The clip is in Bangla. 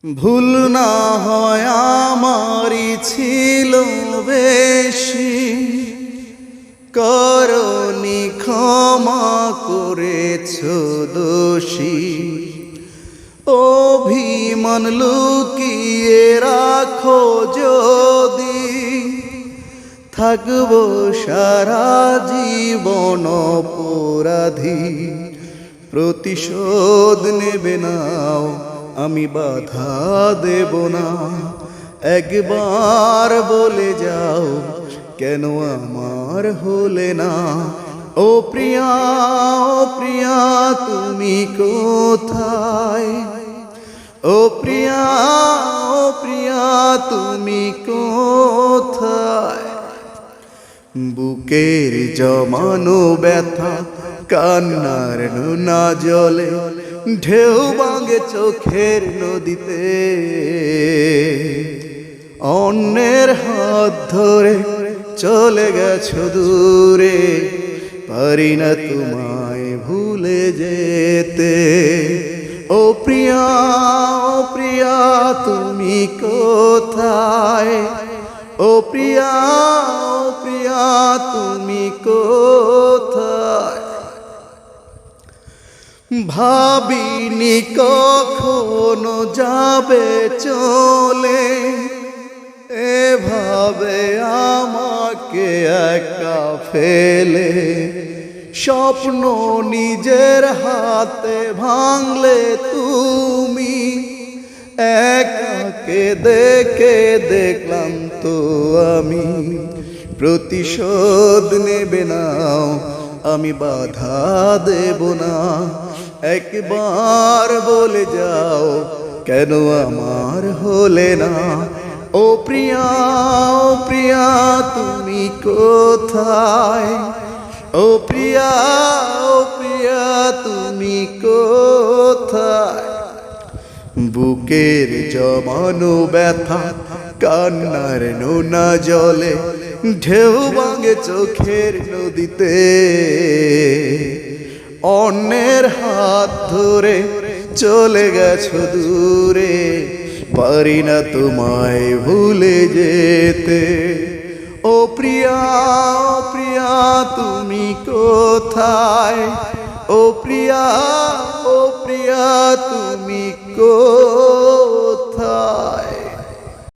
ভুল না হয় আমারই ছিল বেশি, করনি ক্ষমা করেছ দোষী। অভিমান লুকিয়ে রাখো যদি, থাকবো সারা জীবন অপরাধী। প্রতিশোধ নেবে নাও, আমি বাধা দেব না। একবার বলে যাও, কেন আমার হলে না? ও প্রিয়া, ও প্রিয়া তুমি কোথায়? ও প্রিয়া, ও প্রিয়া তুমি কোথায়? বুকের জমানো ব্যথা কান্নার নোনা জলে, ঢেউ ভাঙে চোখের নদীতে। অন্যের হাত ধরে চলে গেছো দূরে, পারি না তোমায় ভুলে যেতে। ও প্রিয়া, ও প্রিয়া তুমি কোথায়? ও প্রিয়া, ও প্রিয়া তুমি কোথায়? ভাবিনি কখনো যাবে চলে, এভাবে আমাকে একা ফেলে। স্বপ্ন নিজের হাতে ভাঙলে তুমি, একাকে দেখে দেখলাম তো আমি। প্রতিশোধ নেবে নাও, আমি বাধা দেব না। একবার বলে যাও, কেন আমার হলে না? ও প্রিয়া, ও প্রিয়া তুমি কোথায়? ও প্রিয়া, ও প্রিয়া তুমি কোথায়? বুকের জমানো ব্যথা কান্নার নোনা জলে, ঢেউ ভাঙে চোখের নদীতে। অন্যের হাত ধরে চলে গেছো দূরে, পারি না তোমায় ভুলে যেতে। ও প্রিয়া, ও প্রিয়া তুমি কোথায়? ও প্রিয়া, ও প্রিয়া তুমি কোথায়?